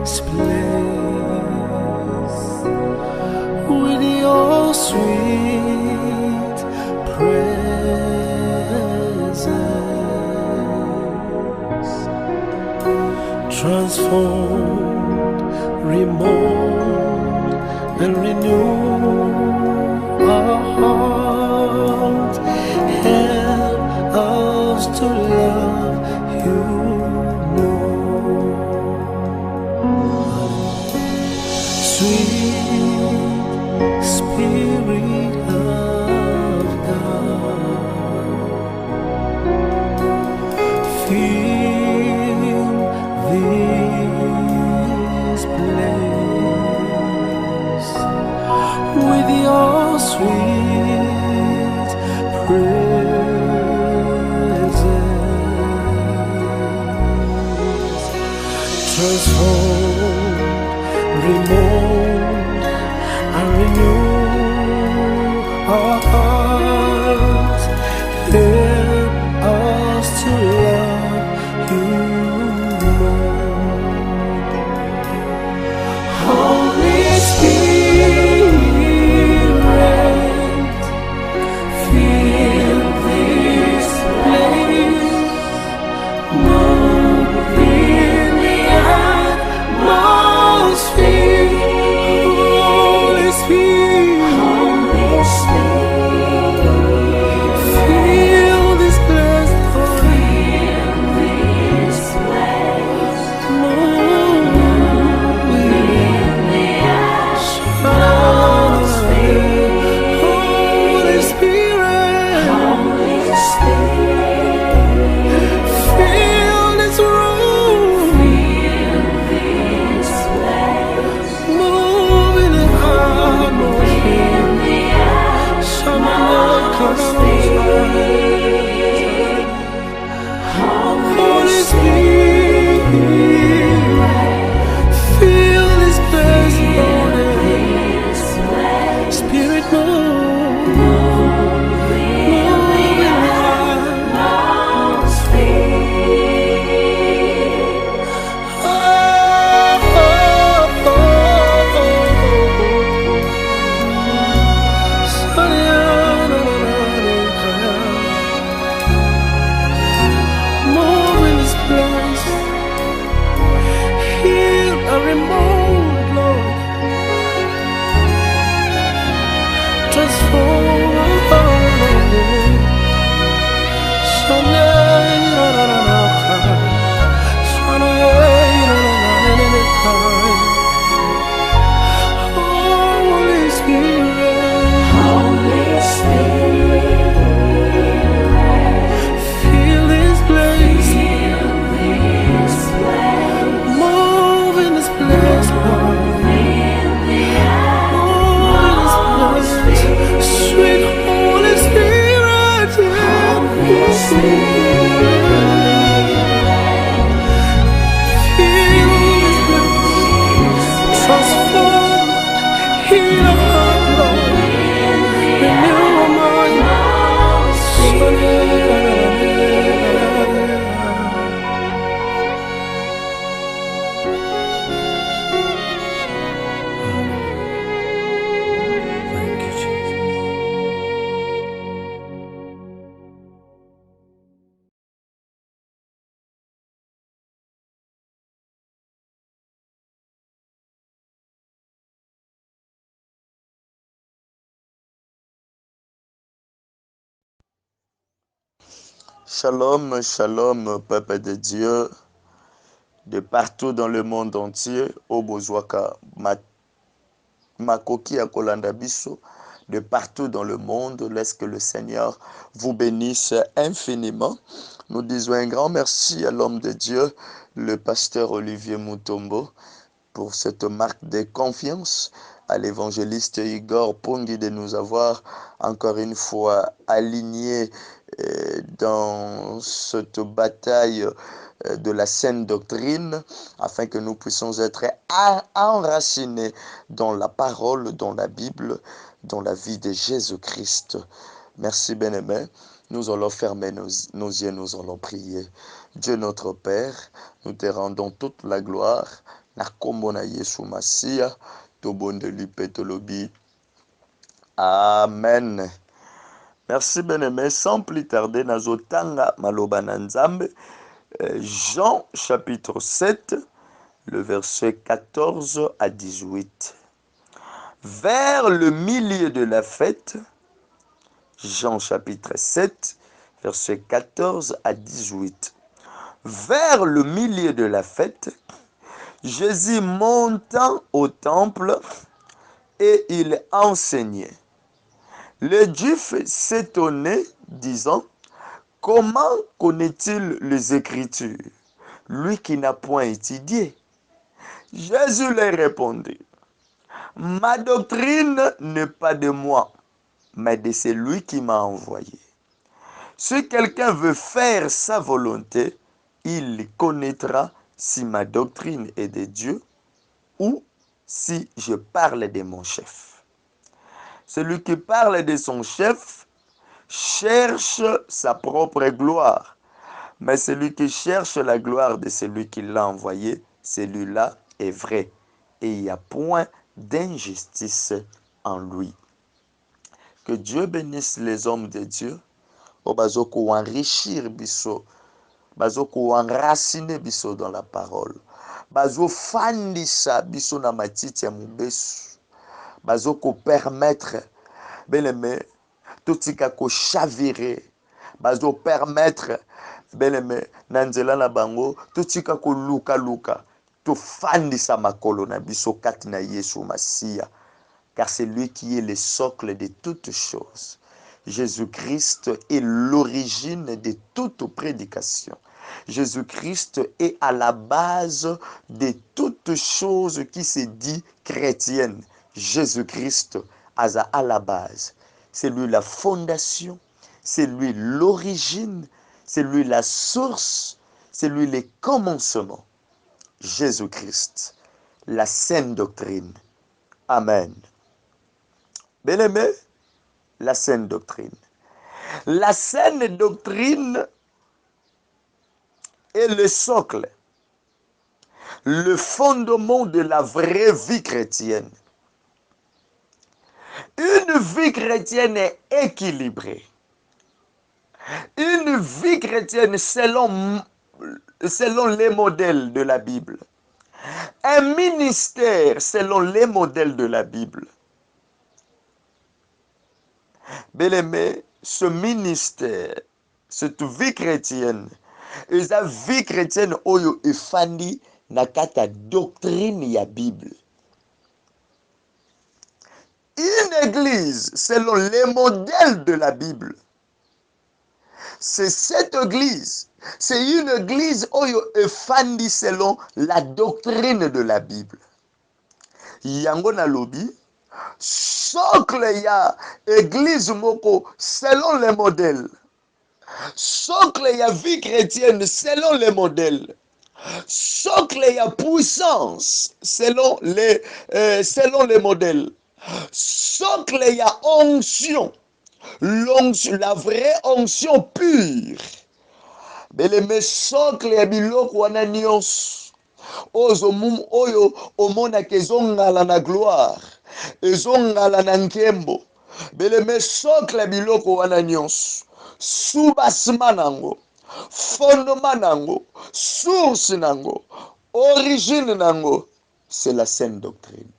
this place with your sweet presence. Transform, remold, and renew our heart. Help us to love you more. Sweet Spirit of God, fill this place with your sweet presence. Transform, remold, and renew our hearts. Help us to love you more. Holy Spirit, fill this place. Move in the atmosphere. Holy Spirit, fill this place, Lord. Move in the atmosphere. Holy Spirit, fill this room. Move in the atmosphere. Holy Spirit, fill this place, Lord. Spirit, move, move in the move in this place. Heal and remove, Lord. Transform. Holy Spirit, fill this place. Move in this place, Lord. Move in this place. Sweet Holy Spirit, fill this place. Transform, heal our heart, Lord. Renew our mind. Thank you, Jesus. Shalom, shalom, peuple de Dieu, de partout dans le monde entier, au Bozwaka, Makoki à Kolanda Biso, de partout dans le monde, laisse que le Seigneur vous bénisse infiniment. Nous disons un grand merci à l'homme de Dieu, le pasteur Olivier Mutombo, pour cette marque de confiance, à l'évangéliste Igor Pongi de nous avoir encore une fois alignés dans cette bataille de la saine doctrine, afin que nous puissions être enracinés dans la parole, dans la Bible, dans la vie de Jésus-Christ. Merci, bien-aimé. Nous allons fermer nos yeux, nous allons prier. Dieu notre Père, nous te rendons toute la gloire. Na kombo na Yesu Masia, tobonde lupe tolobi. Amen. Merci bien-aimé. Sans plus tarder, nazotanga maloba na Nzambe. Jean chapitre 7, le verset 14 à 18. Vers le milieu de la fête, Jean chapitre 7, verset 14 à 18. Vers le milieu de la fête, Jésus montant au temple et il enseignait. Les Juifs s'étonnaient, disant, comment connaît-il les Écritures, lui qui n'a point étudié? Jésus leur répondit, ma doctrine n'est pas de moi, mais de celui qui m'a envoyé. Si quelqu'un veut faire sa volonté, il connaîtra si ma doctrine est de Dieu ou si je parle de mon chef. Celui qui parle de son chef cherche sa propre gloire, mais celui qui cherche la gloire de celui qui l'a envoyé, celui-là est vrai, et il n'y a point d'injustice en lui. Que Dieu bénisse les hommes de Dieu, bazoko enrichir biso, bazoko enraciner biso dans la parole, bazo fandisa biso na matiti ya mubesu, bazoko permettre bien-aimé totika ko chavirer, bazo permettre bien-aimé na nzela na bango totika ko luka tofandisa makolo na biso kati na Yesu Masia, car c'est lui qui est le socle de toutes choses. Jésus-Christ est l'origine de toute prédication. Jésus-Christ est à la base de toute chose qui se dit chrétienne. Jésus-Christ est à la base. C'est lui la fondation, c'est lui l'origine, c'est lui la source, c'est lui le commencement. Jésus-Christ, la saine doctrine. Amen. Bien-aimé, la saine doctrine. La saine doctrine est le socle, le fondement de la vraie vie chrétienne. Une vie chrétienne est équilibrée. Une vie chrétienne selon les modèles de la Bible. Un ministère selon les modèles de la Bible. Bien-aimé, ce ministère, cette vie chrétienne, et la vie chrétienne oyo efandi na kata doctrine ya Bible. Une église selon les modèles de la Bible. C'est cette église. C'est une église oyo efandi selon la doctrine de la Bible. Yango na lobi, socle ya église moko selon les modèles. Socle ya vie chrétienne selon les modèles. Socle ya puissance selon les modèles. Socle ya onction. La vraie onction pure. Beleme socle ya biloko wana nyonso oyo omonaka ezongala na gloire, ezongala na nkembo. Beleme socle ya biloko wana nyonso, soubassement nango, fondement nango, source nango, origine nango, c'est la saine doctrine.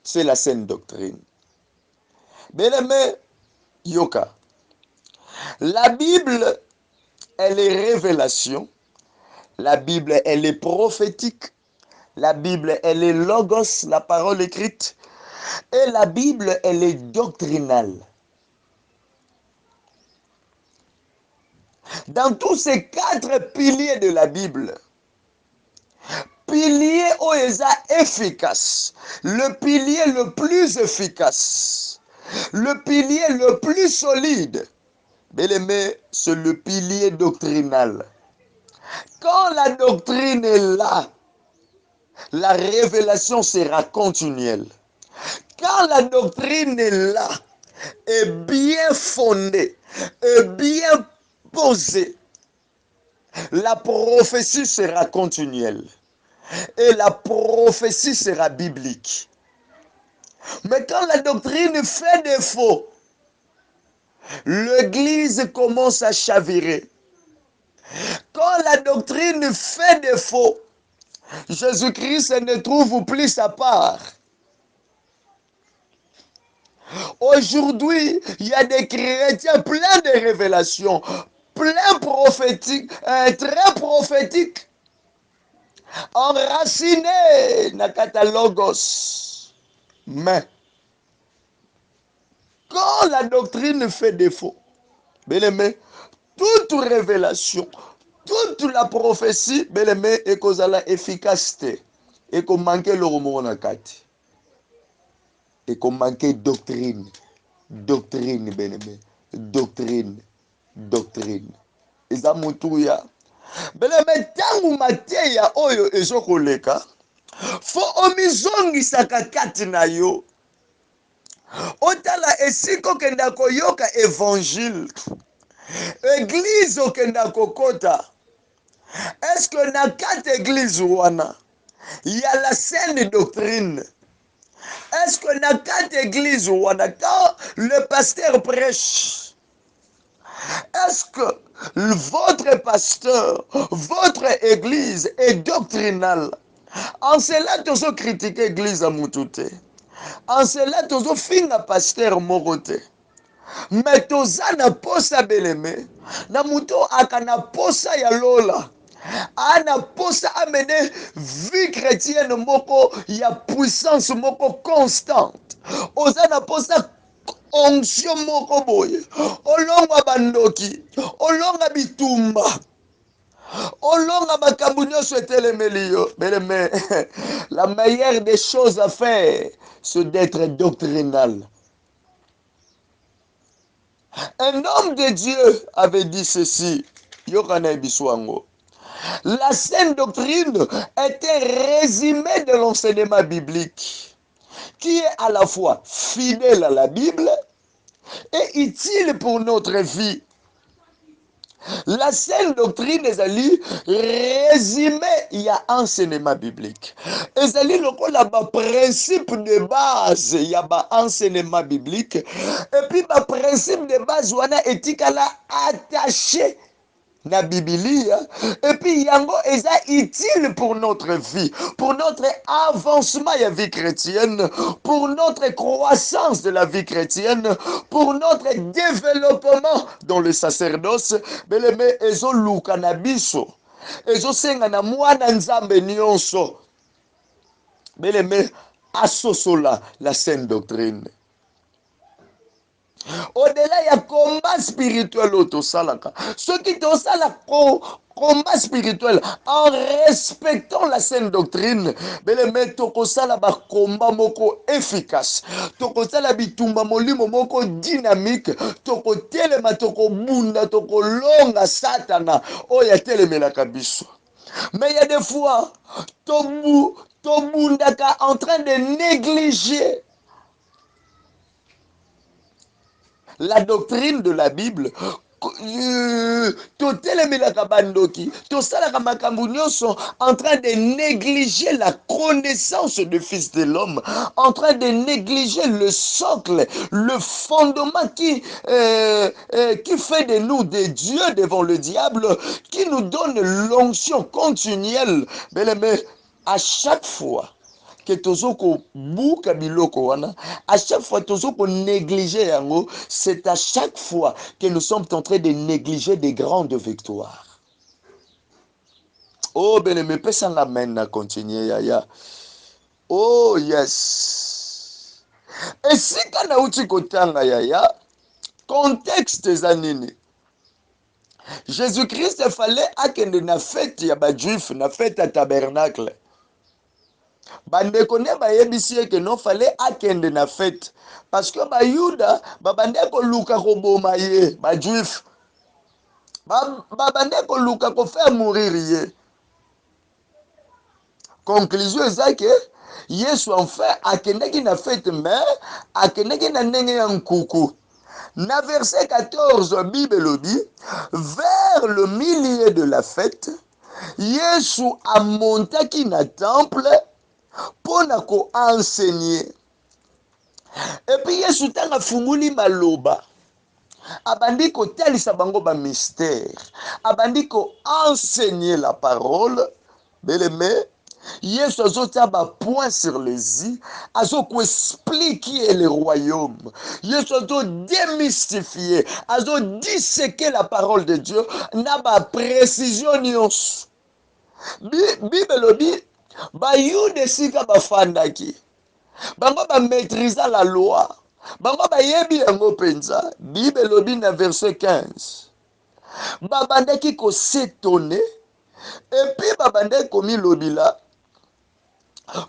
C'est la saine doctrine. Bien-aimé, yoka. La Bible, elle est révélation. La Bible, elle est prophétique. La Bible, elle est logos, la parole écrite. Et la Bible, elle est doctrinale. Dans tous ces 4 piliers de la Bible, pilier oeza efficace, le pilier le plus efficace, le pilier le plus solide, bien-aimé, c'est le pilier doctrinal. Quand la doctrine est là, la révélation sera continuelle. Quand la doctrine est là, est bien fondée, est bien posée, la prophétie sera continuelle et la prophétie sera biblique. Mais quand la doctrine fait défaut, l'Église commence à chavirer. Quand la doctrine fait défaut, Jésus-Christ ne trouve plus sa part. Aujourd'hui, il y a des chrétiens pleins de révélations, pleins prophétiques, très prophétiques, enracinés dans le catalogos. Mais quand la doctrine fait défaut, bien aimé, toute révélation, toute la prophétie, bien aimé, est causala efficacité. Et qu'on manque le remords na kati. Et qu'on manque doctrine. Doctrine, bien aimé. Doctrine. Doctrine. Eza mutuya. Bien aimé, tangu mateya oyo ezokoleka, fo omizongisaka kati na yo. Otala esika okenda koyoka évangile. Église okenda kokota. Est-ce que na kati église wana, il y a la saine doctrine? Est-ce que na kati église wana, quand le pasteur prêche, est-ce que votre pasteur, votre église est doctrinale? En cela, tozo critiquer église à Moutoute. En cela, tozo finga pasteur morote. Mais toza na posa beleme, na muto akana posa ya lola. Ana posa amener vie chrétienne moko ya puissance moko constante. Oza na posa onction moko boye. Olonga bandoki, olonga bitumba. Olonga makambo nyonso etelemeli yo. Beleme, la meilleure des choses à faire, c'est d'être doctrinal. Un homme de Dieu avait dit ceci. Yohana Biswango. La saine doctrine est un résumé de l'enseignement biblique qui est à la fois fidèle à la Bible et utile pour notre vie. La saine doctrine ezali résumé il y a enseignement biblique. Ezali lokola ba principe de base il y a ba enseignement biblique et puis ba principe de base wana etikala attaché na Bibilia et puis yango eza utile pour notre vie, pour notre avancement ya vie chrétienne, pour notre croissance de la vie chrétienne, pour notre développement dans le sacerdoce. Beleme ezoluka na biso, ezosenga na mwana nzambe nyonso, beleme asosola la saine doctrine. Au-delà ya combat spirituel otosalaka, ceux qui tosala combat spirituel en respectant la saine doctrine, beleme tokosala ba combat moko efficace, tokosala bitumba molimo moko dynamique, tokotelema tokobunda tokolonga satana oyo atelemelaka biso. Mais il y a des fois tobundaka en train de négliger la doctrine de la Bible. Totelemelaka bandoki, tosalaka makambo nyonso en train de négliger la connaissance du Fils de l'homme, en train de négliger le socle, le fondement qui fait de nous des dieux devant le diable, qui nous donne l'onction continuelle. Mais à chaque fois que tozoko buka biloko wana, à chaque fois tozoko négliger yango, c'est à chaque fois que nous sommes en train de négliger des grandes victoires. Oh bien-aimé, pesanga amen na continuer yaya. Oh yes. Esika nauti kotanga yaya, contexte eza nini? Jésus-Christ fallait akende na fête ya ba juif, na fête ya tabernacle. Bandeko nde bayebisi eke non fallait akende na fête parce que bayuda babande koluka koboma ye, bajuif babande koluka kofaire mourir ye. Conclusion eza ke Yesu enfin akendaki na fête mais akendaki na ndenge ya nkuku. Na verset 14 Bible elobi vers le milieu de la fête Yesu amontaki na temple mpona koenseigner. Epi Yesu ntango afunguli maloba abandi kotalisa bango bamystère, abandi koenseigner la parole. Bien-aimé, Yesu azotia bapoint sur les i, azokoexpliquer le royaume. Yesu azodémystifier, azodisséquer la parole de Dieu na baprécision nyonso. Bible elobi bayuda esika bafandaki bango bamaîtrisa la loi, bango bayebi yango mpenza. Bible elobi na verset 15 babandaki kosetone epuis babandaki komilobila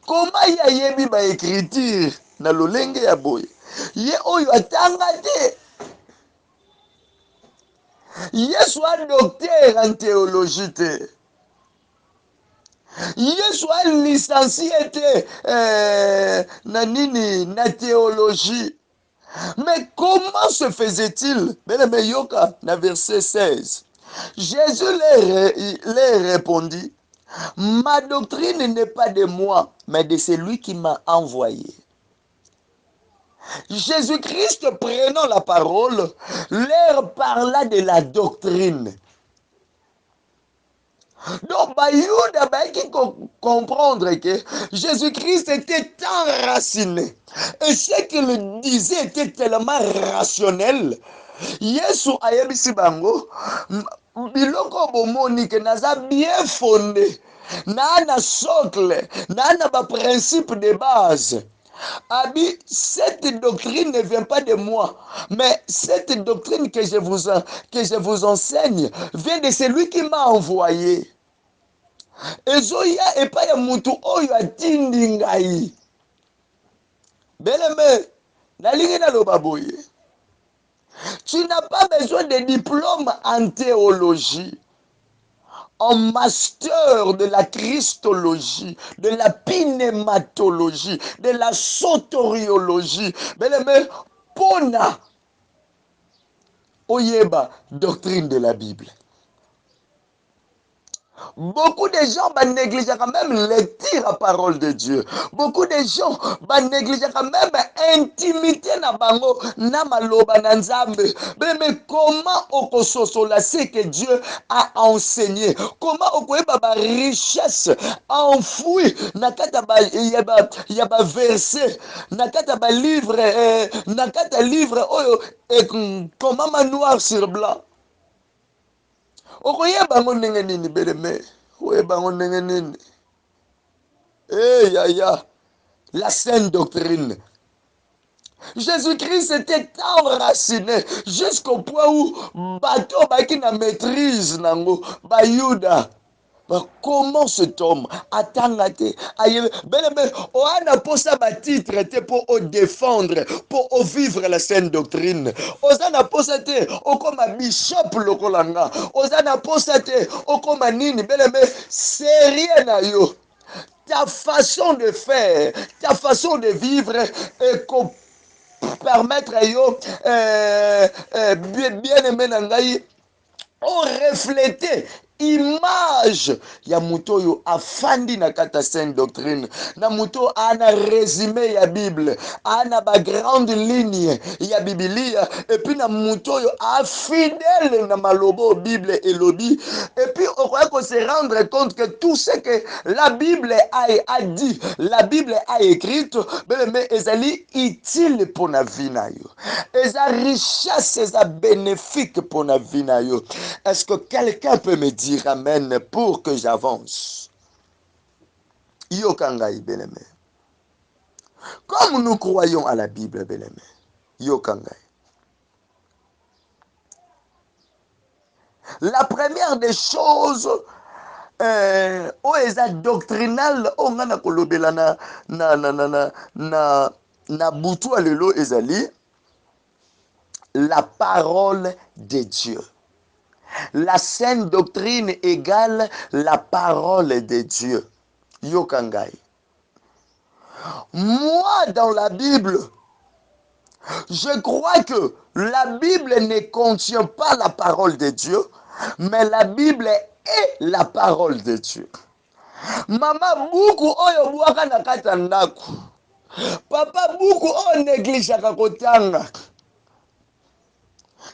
koma ye ayebi baécriture na lolenge ya boye, ye oyo atanga te. Yesu a docteur en théologie te, Yesu a licencié te na nini na théologie. Mais comment se faisait-il? Bien-aimé, yoka na verset 16 Jésus leur répondit, ma doctrine n'est pas de moi mais de celui qui m'a envoyé. Jésus-Christ prenant la parole leur parla de la doctrine. Donc, Bayouda qui comprendre que Jésus-Christ était enraciné. Et ce qu'il disait était tellement rationnel. Yesu ayebisi bango, biloko bomoni ke naza bien fondé. Na socle, na ba principe de base. Abi, cette doctrine ne vient pas de moi, mais cette doctrine que je vous enseigne vient de celui qui m'a envoyé. Ezoya epai ya mutu oyo atindi ngai. Bien-aimé, nalingi naloba boye. Tu n'as pas besoin de diplôme en théologie, en master de la christologie, de la pneumatologie, de la soteriologie. Bien-aimé, pona oyeba doctrine de la Bible. Beaucoup de gens négligent quand même lecture la parole de Dieu. Beaucoup de gens négligent quand même intimité na bango na maloba na nzambe. Mais comment okososola ce que Dieu a enseigné? Comment okoyeba ba richesse enfouie na kata ba verset, na kata ba livre, na kata livre oyo comment noir sur blanc. Okoyeba ngo ndenge nini beleme, oyeba ngo ndenge nini. Ya la saine doctrine. Jésus-Christ était enraciné jusqu'au point où bateau baki na maîtrise nango bayuda. Comment cet homme atangate beleme oana posa ba titre te pour défendre pour vivre la saine doctrine. Ozana posa te okoma bishop lokolanga. Ozana posa te okoma nini beleme sérieux na yo. Ta façon de faire, ta façon de vivre et permettre yo bien aimé na ngai on refléter image ya muto oyo afandi na kata sainte doctrine na muto ana résumé ya Bible ana ba grande ligne ya Biblia et puis na muto oyo afidèle na malobo Bible elobi et puis on croit se rendre compte que tout ce que la Bible a dit, la Bible a écrite, mais ezali utile pour na vie na yo. Eza richesse, eza bénéfique pour na vie na yo. Est-ce que quelqu'un peut me dire amen pour que j'avance? Yo kangai bien-aimé. Comme nous croyons à la Bible, bien-aimé. Yo kangai. La première des choses oyo eza doctrinal oyo nga na kolobela na butu ya lelo ezali la parole de Dieu. La saine doctrine égale la parole de Dieu. Yoka ngai. Moi, dans la Bible, je crois que la Bible ne contient pas la parole de Dieu, mais la Bible est la parole de Dieu. Mama buku oyo bwaka na kati ya ndako. Papa buku oyo negligeaka kotanga.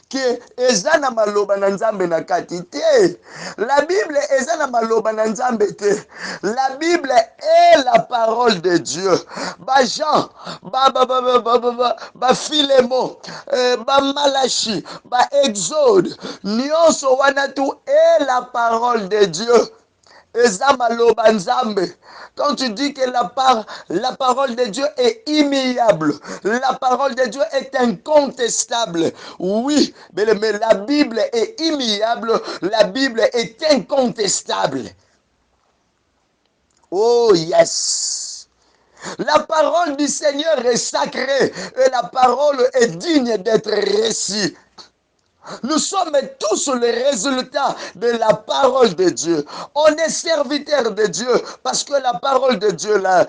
Ke eza na maloba na nzambe na kati te. La Bible eza na maloba na nzambe te. La Bible est la parole de Dieu. Ba Jean, ba Philémon, ba Malachi, ba Exode, nyonso wana tu est la parole de Dieu. Eza maloba nzambe. Quand tu dis que la parole de Dieu est immuable, la parole de Dieu est incontestable. Oui, mais la Bible est immuable, la Bible est incontestable. Oh yes. La parole du Seigneur est sacrée et la parole est digne d'être récite. Nous sommes tous le résultat de la parole de Dieu. On est serviteur de Dieu parce que la parole de Dieu l'a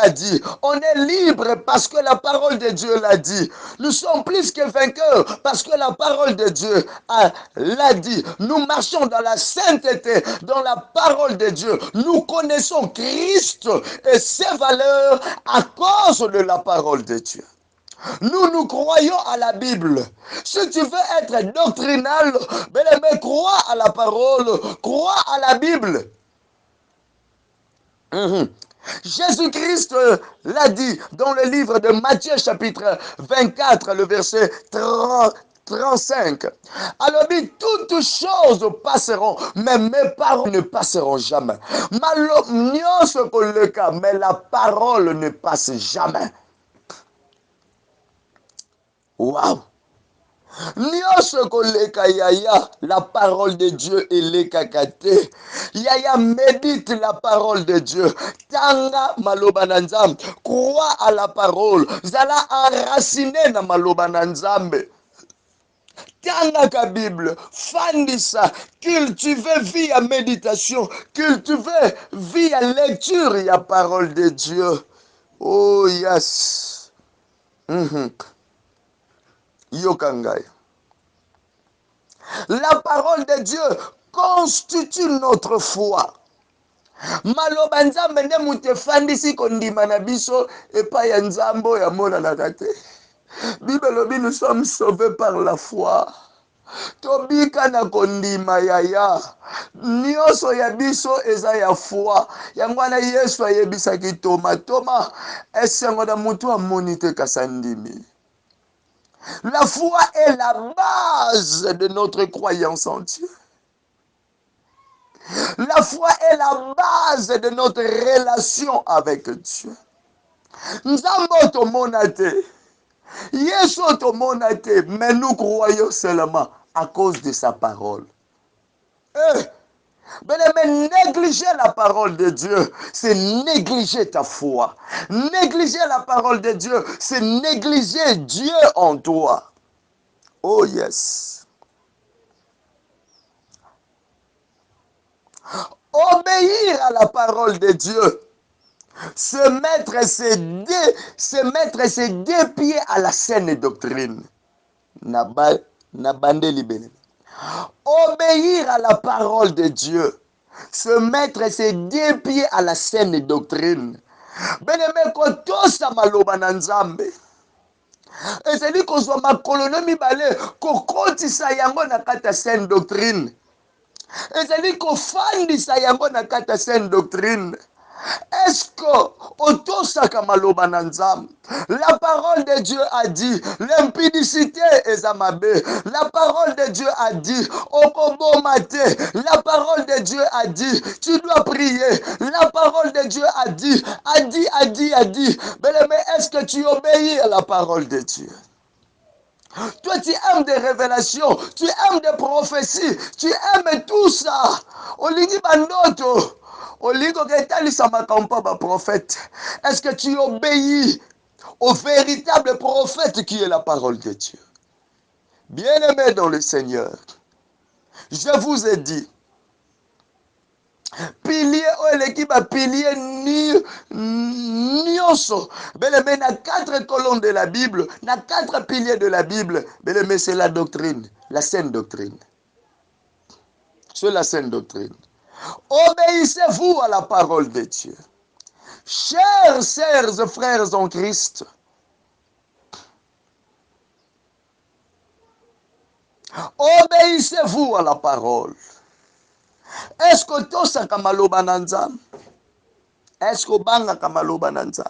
dit. On est libre parce que la parole de Dieu l'a dit. Nous sommes plus que vainqueurs parce que la parole de Dieu l'a dit. Nous marchons dans la sainteté, dans la parole de Dieu. Nous connaissons Christ et ses valeurs à cause de la parole de Dieu. Nous croyons à la Bible. Si tu veux être doctrinal, mais crois à la parole, crois à la Bible. Jésus-Christ l'a dit dans le livre de Matthieu chapitre 24, le verset 35. Alors, toutes choses passeront, mais mes paroles ne passeront jamais. Mais la parole ne passe jamais. Waouh! Nyonso koleka yaya, la parole de Dieu elekaka te. Yaya médite la parole de Dieu. Tanga maloba na nzambe. Crois à la parole. Zala enraciné na maloba na nzambe. Tanga ka Bible. Fandisa. Cultiver via méditation. Cultiver via lecture ya parole de Dieu. Oh yes. Yokangai. La parole de Dieu constitue notre foi. Maloba nzambe nde mutu efandisi kondima na biso epai ya nzambe oyo amonanaka te. Bible elobi nous sommes sauvés par la foi. Tobika na kondima yaya. Nyonso ya biso eza ya foi. Yango wana Yesu ayebisaki Toma. Toma, esengo na mutu amoni te kasa ndimi. La foi est la base de notre croyance en Dieu. La foi est la base de notre relation avec Dieu. Nzambo tomona te. Yesu tomona te. Mais nous croyons seulement à cause de sa parole. Mais négliger la parole de Dieu, c'est négliger ta foi. Négliger la parole de Dieu, c'est négliger Dieu en toi. Oh yes. Obéir à la parole de Dieu. Se mettre ses deux pieds à la saine doctrine. Obéir à la parole de Dieu. Se mettre ses deux pieds à la saine doctrine. Bien-aimé, kotosa maloba na nzambe. Ezali kozwa makolo mibale kokotisa yango na kati ya saine doctrine. Ezali kofandisa yango na kati ya saine doctrine. Est-ce que otosaka maloba na nzambe? La parole de Dieu a dit l'impudicité est amabe. La parole de Dieu a dit okobomate. La parole de Dieu a dit tu dois prier. La parole de Dieu a dit. Mais est-ce que tu obéis à la parole de Dieu? Toi, tu aimes des révélations, tu aimes des prophéties, tu aimes tout ça. Olingi bandoto. Est-ce que tu obéis au véritable prophète qui est la parole de Dieu? Bien-aimés dans le Seigneur, je vous ai dit, Pilier oyo eleki bapilier nyonso beleme na 4 colonnes de la Bible, na 4 piliers de la Bible beleme, c'est la doctrine, la saine doctrine. C'est la saine doctrine. Obéissez-vous à la parole de Dieu. Chers sœurs et frères en Christ, obéissez-vous à la parole. Est-ce que tosaka maloba na Nzambe? Est-ce que obangaka maloba na Nzambe?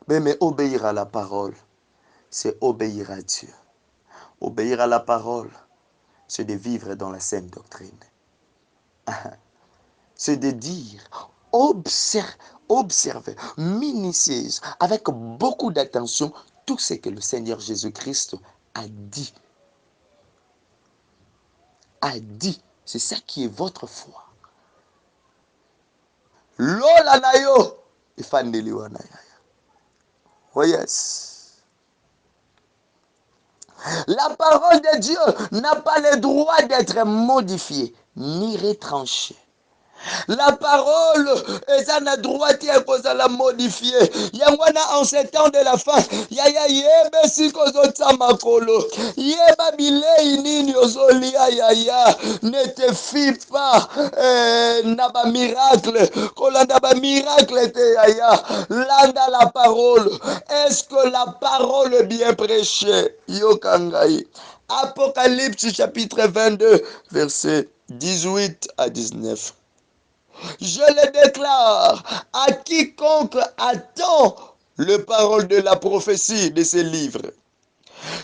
Mais obéir à la parole, c'est obéir à Dieu. Obéir à la parole, c'est de vivre dans la saine doctrine. C'est de dire, observer minutieuse, avec beaucoup d'attention, tout ce que le Seigneur Jésus-Christ a dit. C'est ça qui est votre foi. Lola na yo, ifandeliwa na yaya. Oh yes. La parole de Dieu n'a pas le droit d'être modifiée ni retranchée. La parole eza na droit ya kozala modifie. Yango wana en ces temps de la fin, yaya yebe siko ozotsa makolo, yeba bilei nini ozolia yaya, ne te fie pas na ba miracle, kolanda ba miracle te yaya, landa la parole. Est-ce que la parole est bien prêchée? Yokangai. Apocalypse chapitre 22, verset 18 à 19. Je le déclare à quiconque attend les paroles de la prophétie de ces livres.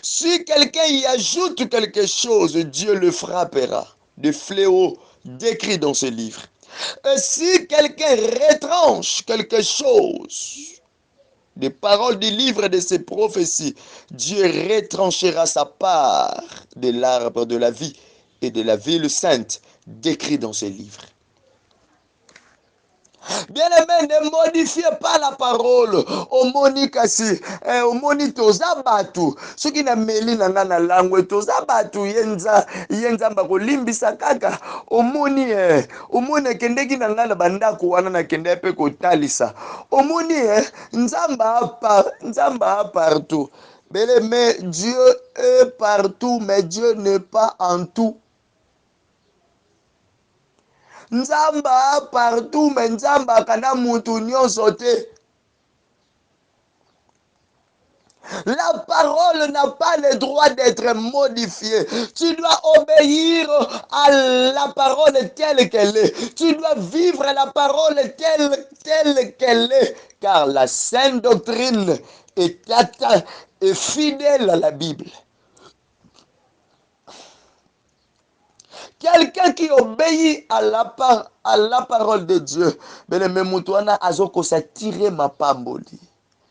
Si quelqu'un y ajoute quelque chose, Dieu le frappera de fléaux décrits dans ce livre. Et si quelqu'un retranche quelque chose des paroles du livre de ces prophéties, Dieu retranchera sa part de l'arbre de la vie et de la ville sainte décrit dans ces livres. Bien-aimé, ne modifiez pas la parole. Omoni kasi, omoni toza batu. Soki na meli na nga na langwe toza batu yenza mbako limbisa kaka. Omoni kendeki na nga na bandako wana na kende pe kotalisa. Omoni nzamba partout. Bien-aimé, Dieu est partout, mais Dieu n'est pas en tout. Nzamba partout, mais nzamba kana mutu nyonso te. La parole n'a pas le droit d'être modifiée. Tu dois obéir à la parole telle qu'elle est. Tu dois vivre la parole telle qu'elle est. Car la saine doctrine est fidèle à la Bible. Quelqu'un qui obéit à la parole de Dieu,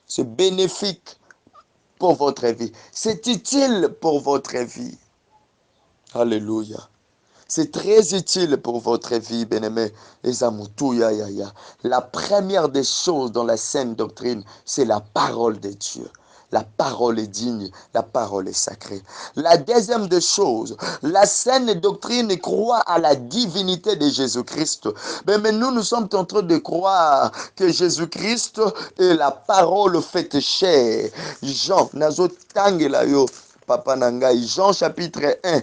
c'est bénéfique pour votre vie. C'est utile pour votre vie. Alléluia. C'est très utile pour votre vie, bien-aimé. La première des choses dans la saine doctrine, c'est la parole de Dieu. La parole est digne, la parole est sacrée. La deuxième des choses, la saine doctrine croit à la divinité de Jésus-Christ. Mais nous sommes en train de croire que Jésus-Christ est la parole faite chair. Jean, nazo tangela yo. Papa Nangai, Jean chapitre 1,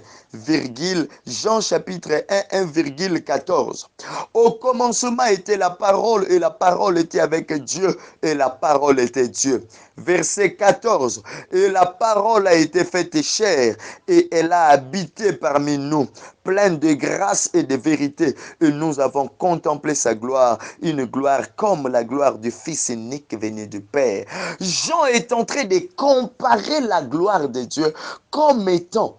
Jean chapitre 1, 1,14. Au commencement était la parole et la parole était avec Dieu et la parole était Dieu. Verset 14. Et la parole a été faite chair et elle a habité parmi nous, pleine de grâce et de vérité. Et nous avons contemplé sa gloire, une gloire comme la gloire du Fils unique venu du Père. Jean est en train de comparer la gloire de Dieu comme étant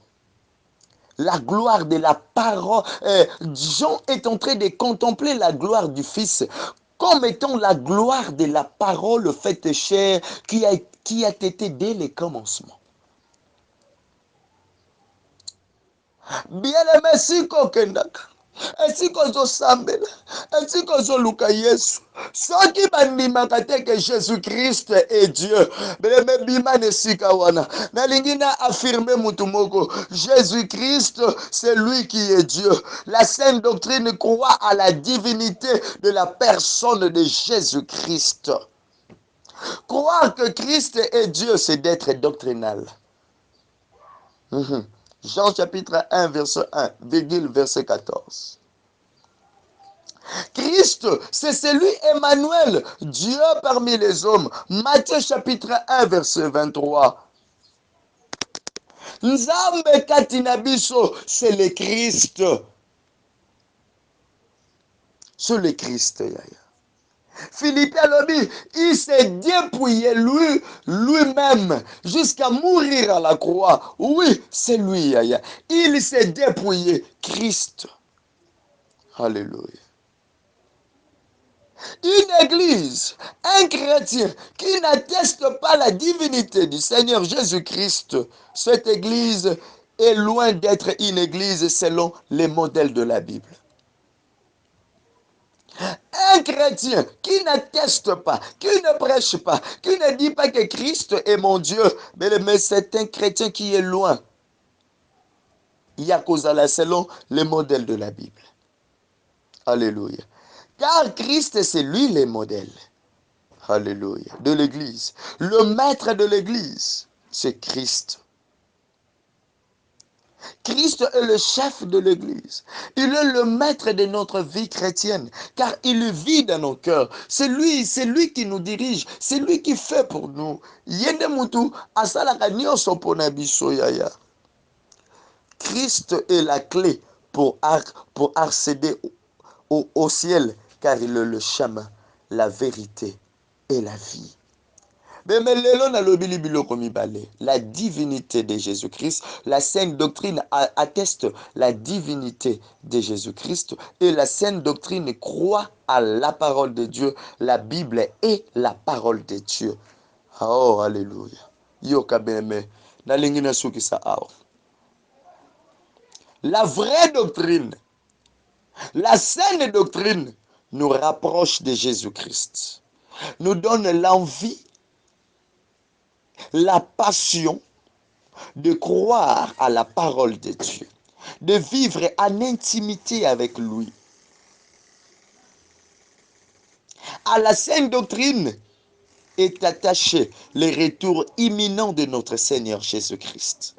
la gloire de la parole. Jean est en train de contempler la gloire du Fils comme étant la gloire de la parole faite chair qui a été dès le commencement. Bien-aimé, si kokendaka. esika ozosambela, esika ozoluka Yesu. Soki bandimaka te que Jésus-Christ est Dieu, beleme bima na esika wana. Nalingi na affirmer mutu moko, Jésus-Christ, c'est lui qui est Dieu. La sainte doctrine croit à la divinité de la personne de Jésus-Christ. Croire que Christ est Dieu, c'est d'être doctrinal. Jean chapitre 1, verset 1, virgule, verset 14. Christ, c'est celui Emmanuel, Dieu parmi les hommes. Matthieu chapitre 1, verset 23. Nzambe katina biso, c'est le Christ. C'est le Christ, yaya. Philippe alobi, il s'est dépouillé lui-même jusqu'à mourir à la croix. Oui, c'est lui, yaya. Il s'est dépouillé, Christ. Alléluia. Une église, un chrétien qui n'atteste pas la divinité du Seigneur Jésus-Christ, cette église est loin d'être une église selon les modèles de la Bible. Un chrétien qui n'atteste pas, qui ne prêche pas, qui ne dit pas que Christ est mon Dieu, mais c'est un chrétien qui est loin. Yakozala selon les modèles de la Bible. Alléluia. Car Christ, c'est lui le modèle. Alléluia. De l'église. Le maître de l'église, c'est Christ. Christ est le chef de l'église. Il est le maître de notre vie chrétienne, car il vit dans nos cœurs. C'est lui qui nous dirige. C'est lui qui fait pour nous. Yende mutu asalaka nyonso pona biso yaya. Christ est la clé pour accéder au ciel, car il est le chemin, la vérité et la vie. La divinité de Jésus-Christ, la sainte doctrine atteste la divinité de Jésus-Christ et la sainte doctrine croit à la parole de Dieu. La Bible est la parole de Dieu. Oh, alléluia. La vraie doctrine, la saine doctrine nous rapproche de Jésus-Christ, nous donne l'envie, la passion de croire à la parole de Dieu, de vivre en intimité avec lui. À la sainte doctrine est attaché le retour imminent de notre Seigneur Jésus-Christ.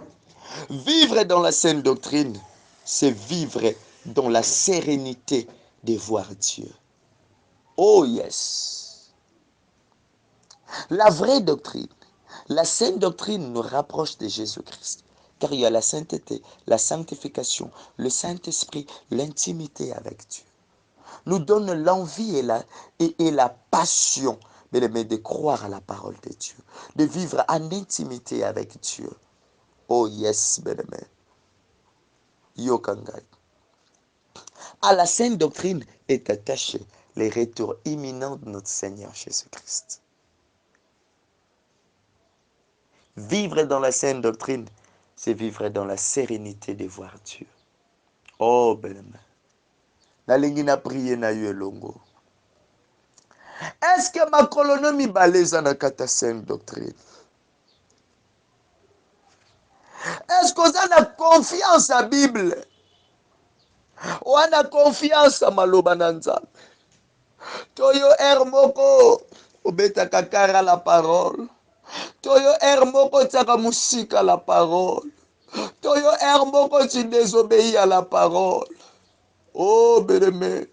Vivre dans la sainte doctrine, c'est vivre dans la sérénité de voir Dieu. Oh yes! La vraie doctrine, la sainte doctrine nous rapproche de Jésus-Christ. Car il y a la sainteté, la sanctification, le Saint-Esprit, l'intimité avec Dieu. Nous donne l'envie et la passion de croire à la parole de Dieu, de vivre en intimité avec Dieu. Oh yes, bien-aimé. Yokangai. À la sainte doctrine est attaché le retour imminent de notre Seigneur Jésus-Christ. Vivre dans la sainte doctrine, c'est vivre dans la sérénité de voir Dieu. Oh, bien-aimé. Nalingi na prier na yo elongo. Est-ce que ma colonomie baleza na kata sainte doctrine? Est-ce que vous avez confiance à la Bible? Ou ana confiance à maloba na Nzambe? Toyo moko obeta kakara la parole. Toyo moko tsaka musika la parole. Toyo moko tu désobéis à la parole. Oh, bien-aimé.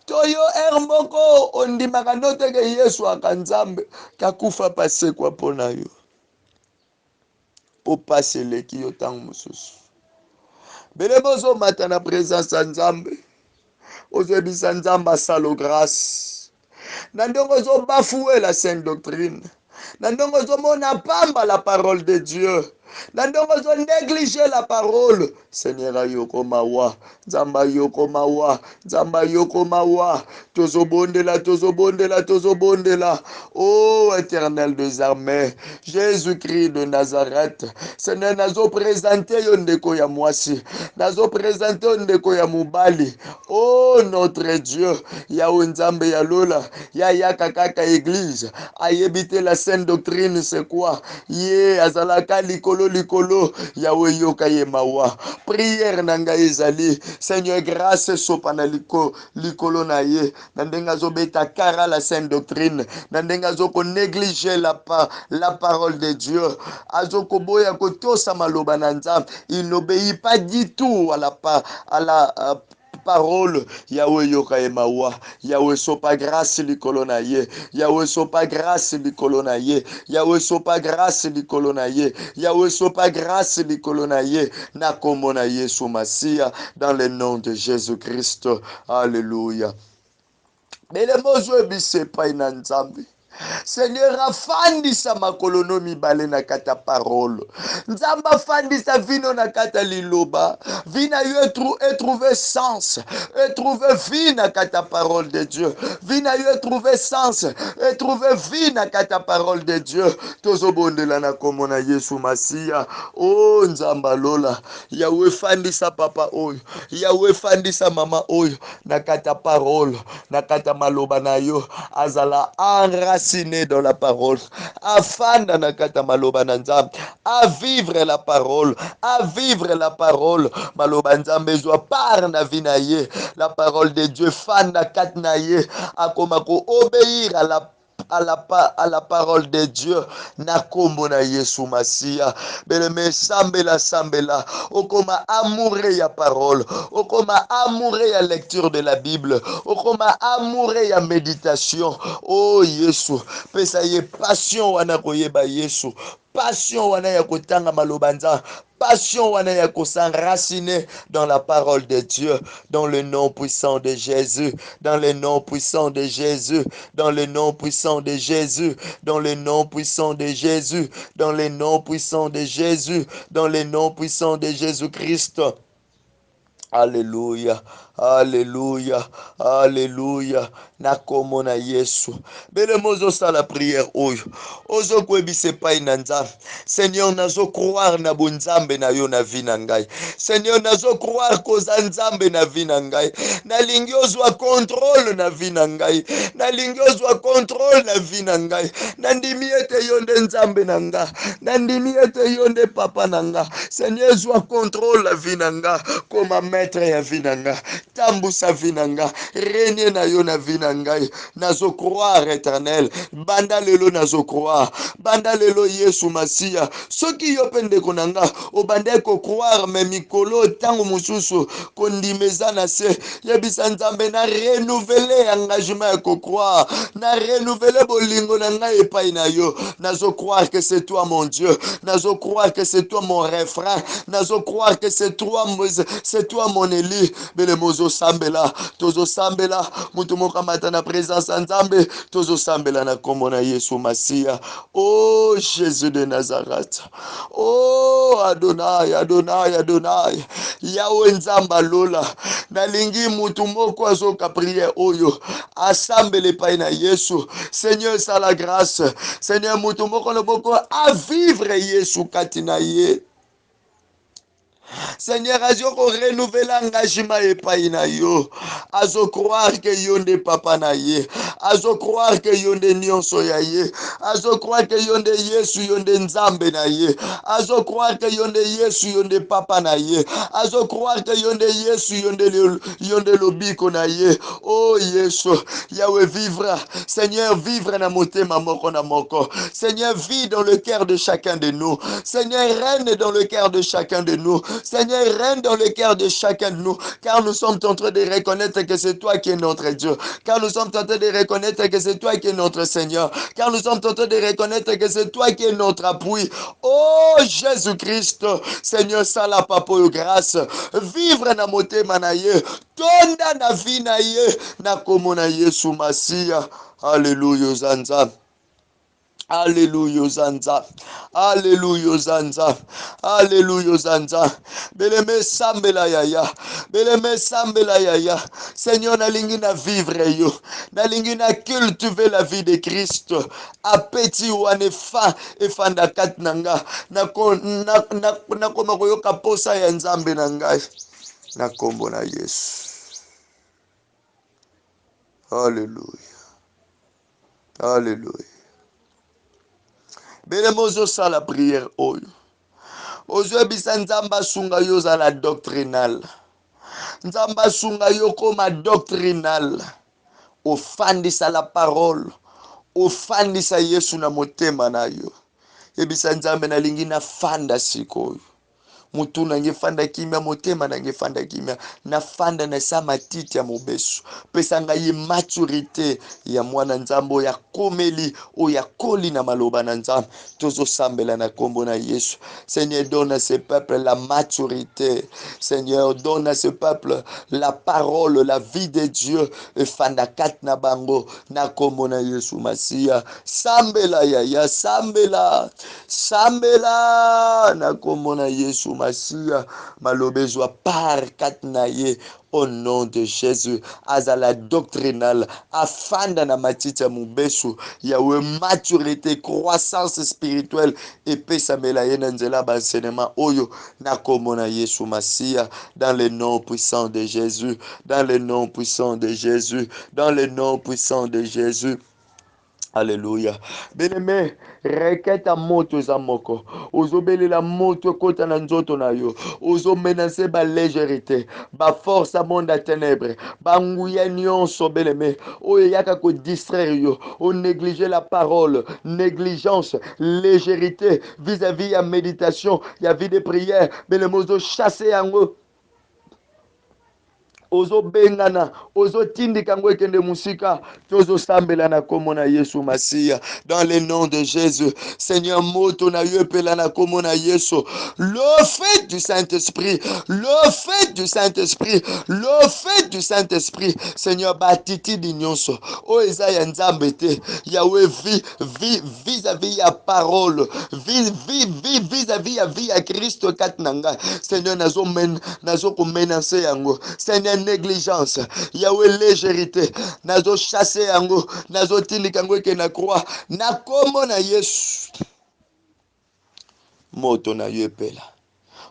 Toyo moko ondimaka noteke Yesu akanzambe kakufa pasekwa pona yo. Po paseleki yo tango mosusu. Belemo ozomata na présence ya Nzambe. Ozebisa Nzambe asalo grâce. Na ndongo ozobafoue la sainte doctrine. Na ndongo ozomona pamba la parole de Dieu. Nandongo zo négliger la parole. Seigneur ayoko mawa. Nzamba yoko mawa. Nzamba yoko mawa. Tozobondela, tozobondela, tozobondela. Oh, éternel des armées. Jésus-Christ de Nazareth. Seigneur, nazo présenter yo ndeko ya mwasi. Nazo présenter yo ndeko ya mubali. Oh, notre Dieu. Yawe nzambe ya lola. Ya yaka kaka église. Ayebite la sainte doctrine, c'est quoi? Ye azalaka likolo likolo. Yawe yoka ye mawa. Prière nanga ezali. Seigneur, grâce sopana likolo na ye. Nandenga zo beta kara la sainte doctrine. Nandenga zo ko négliger la parole de Dieu. Azoko boya ko tosa maloba na nzambe. Il n'obéit pas du tout à la parole. Yahweh yoka e mawa. Yahweh sopa grâce likolo na ye. Yahweh sopa grâce likolo na ye. Yahweh sopa grâce likolo na ye. Yahweh sopa grâce likolo na ye. Na komona Yesu Masia dans le nom de Jésus-Christ. Alléluia. Mais le mozo ebise pa ina nzambe. Seigneur, afandisa makolono mibale na kata parole. Nzamba afandisa vino na kata liloba. Vina yo trouver sens. Et trouver vie na kata parole de Dieu. Vina yo trouver sens. Et trouver vie na kata parole de Dieu. Tozobondela na komona Yesu Masia. Oh nzamba lola. Yahweh fandisa papa oyo. Yahweh fandisa mama oyo. Na kata parole. Na kata maloba na yo. Azala enraciné dans la parole, afanda na kata maloba na nzambe, à vivre la parole, à vivre la parole. Maloba nzambe zwa par na vie na ye, la parole de Dieu fanda kat na ye, akoma ko obéir à la parole de Dieu. Nakombo na Yesu Masia. Beleme sambela sambela. Okoma amouré ya parole. Okoma amouré ya lecture de la Bible. Okoma amouré ya méditation. Oh Yesu. Pesa ye passion wana koyeba Yesu. Passion wana ya kotanga malobanza. Passion wana ya s'enraciner dans la parole de Dieu, dans le nom puissant de Jésus, dans le nom puissant de Jésus, dans le nom puissant de Jésus, dans le nom puissant de Jésus, dans le nom puissant de Jésus, dans le nom puissant de Jésus-Christ. Alléluia, alléluia, alléluia. Nakomona Yesu. Bele mozo sa la prière oyo. Ozo kwebise pai na nzambe. Seigneur, nazo croire na bonzambe na yo na vie na ngai. Seigneur, nazo croire koza nzambe na vie na ngai. Nalingi ozwa contrôle na vie na ngai. Nalingi ozwa contrôle na vie na ngai. Nandimi ete yo nde nzambe na nga. Nandimi ete yo nde papa na nga. Seigneur, zwa contrôle la vie na nga. Koma maître ya vie na nga. Tambusa vie na nga. Régner na yo na vie na ngai. Nazo croire éternel. Banda lelo nazo croire. Banda lelo Yesu Masia. Soki yo pendeko na nga. Obande ko croire me mikolo tango mususu. Kondimeza na se. Yebisa nzambe na renouveler engagement ya ko croire. Na renouveler bolingo na nga epai na yo. Nazo croire que c'est toi mon Dieu. Nazo croire que c'est toi mon refrain. Nazo croire que c'est toi mon Élie. Bele mozo sambela. Tozo sambela. Mutu mokamata na présence nzambe. Tozo sambela na kombo na Yesu Masia. Oh Jésus de Nazareth. Oh Adonai, Adonai, Adonai. Yahweh nzamba lola. Nalingi mutu moko azoka prière oyo. Asambele pai na Yesu. Seigneur, sa la grâce. Seigneur, mutu moko loboko a vivre Yesu katina ye. Seigneur, azo ko renouveler engagement epai na yo. Azo croire que yo nde papa na ye. Azo croire que yo nde nyonso ya ye. Azo croire que yo nde Yesu, yo nde nzambe na ye. Azo croire que yo nde Yesu, yo nde papa na ye. Azo croire que yo nde Yesu, yo nde lobiko na ye. Oh Yesu, Yahweh vivre. Seigneur, vivre na motema moko na moko. Seigneur, vis dans le cœur de chacun de nous. Seigneur, règne dans le cœur de chacun de nous. Seigneur, règne dans le cœur de chacun de nous, car nous sommes en train de reconnaître que c'est toi qui es notre Dieu, car nous sommes en train de reconnaître que c'est toi qui es notre Seigneur, car nous sommes en train de reconnaître que c'est toi qui es notre appui. Oh Jésus-Christ, Seigneur, sala papo grâce, vivre na motema na ye, tonda na vie na ye, na komo na Yesu Masia. Alléluia, Zanza. Alléluia Zanza. Alléluia Zanza. Alléluia Zanza. Beleme sambela yaya. Beleme sambela yaya. Seigneur, nalingi na vivre yo. Nalingi na cultiver la vie de Christ. Apeti wane fa efanda kat nanga. Na koma koyoka posa ya nzambe na ngai. Na kombo na Yesu. Alléluia. Alléluia. Beleme ozo la prière oyo. Ozwebisa nzambe asunga yo ozala doctrinal. Nzambe asunga yo koma doctrinal. Ofandisa la parole. Ofandisa Yesu na motema na yo. Yebisa nzambe nalingi na fanda sikoyo. Mutu nange fanda kimia, motema nange fanda kimia. Na fanda na sa matiti ya mobesu. Pesa ngai maturité ya mwana nzambo ya komeli o ya koli na maloba na nzambe. Tozo sambela na kombo na Yesu. Seigneur, donne à ce peuple la maturité. Seigneur, donne à ce peuple la parole, la vie de Dieu. E fanda kat na bango na kombo na Yesu Masia. Sambela ya sambela. Sambela na kombo na Yesu Masia. Malobezwa par kat na ye. Au nom de Jésus, azala doctrinal, afanda na matiti ya mubesu, yawe maturité, croissance spirituelle, et pesa melaye na nzela ba enseignement oyo, na kombo na Yesu Masia, dans le nom puissant de Jésus, dans le nom puissant de Jésus, dans le nom puissant de Jésus. Alléluia. Bien-aimé, requête à moto za moko. Ozo belela moto kota na nzoto na yo. Ozo menacer ba légèreté, ba force à monde à ténèbres, ba nguya nyonso bien-aimé. Oyo yaka ko distraire yo, o négliger la parole, négligence, légèreté vis-à-vis ya méditation, ya vie de prière. Bien-aimé, ozo chasser yango. Ozo bengana, ozo tindika ngo ekende musika, tozo sambela na kombo na Yesu Masia, dans le nom de Jésus. Seigneur, moto na yo epela na kombo na Yesu. Le fait du Saint-Esprit, le fait du Saint-Esprit, le fait du Saint-Esprit. Seigneur, batiti di nyonso. O eza ya nzambe te, yawe vis-à-vis ya parole, vis-à-vis ya vie ya Christ kat nanga. Seigneur, nazo ko menacer yango. Seigneur, négligence, Yahweh légèreté, nazo chasser yango, nazo tindika yango ke na croix, na kombo na Yesu. Moto na yo epela.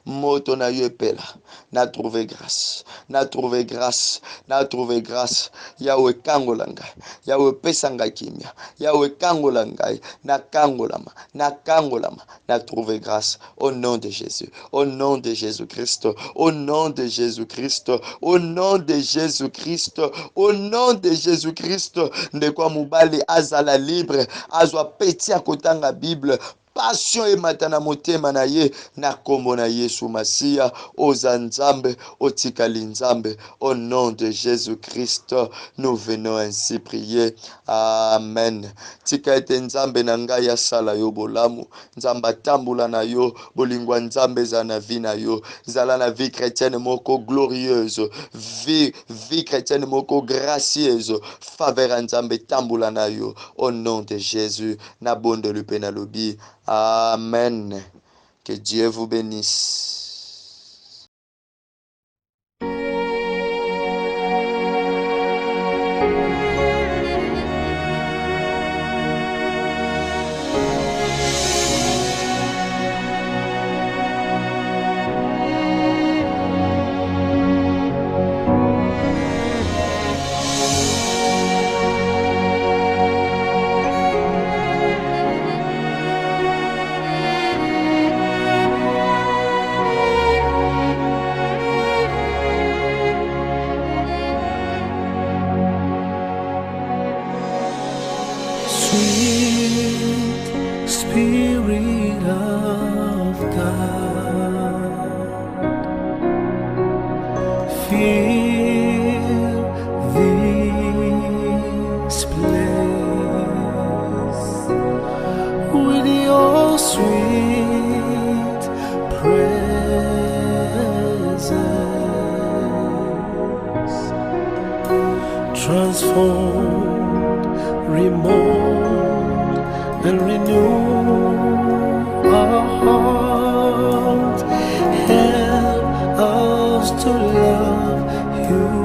Moto na yo epela. Na trouvé grâce. Na trouvé grâce. Na trouvé grâce. Yahweh kangola ngai. Yahweh pesa ngai kimia. Yahweh kangola ngai. Na kangolama. Na kangolama. Na trouvé grâce. Au nom de Jésus. Au nom de Jésus-Christ. Au nom de Jésus-Christ. Au nom de Jésus-Christ. Au nom de Jésus-Christ. Ndekwa mubali azala libre. Azwa peti ya kotanga Bible. Passion et matana motema na ye na kombo na Yesu Masia oza nzambe otikali nzambe au nom de Jésus-Christ nous venons ainsi prier. Amen. Tika ete nzambe na ngai ya sala yo bolamu, nzamba tambula na yo, bolingwa nzambe za na vie na yo, zala na vie chrétienne moko glorieuse, vie chrétienne moko gracieuse, faveur nzambe tambula na yo, au nom de Jésus, na bondo lupe na lobi. Amen. Que Dieu vous bénisse. Sweet Spirit of God, fill this place with your sweet presence. Transform, remold, and renew heart. Help us to love you.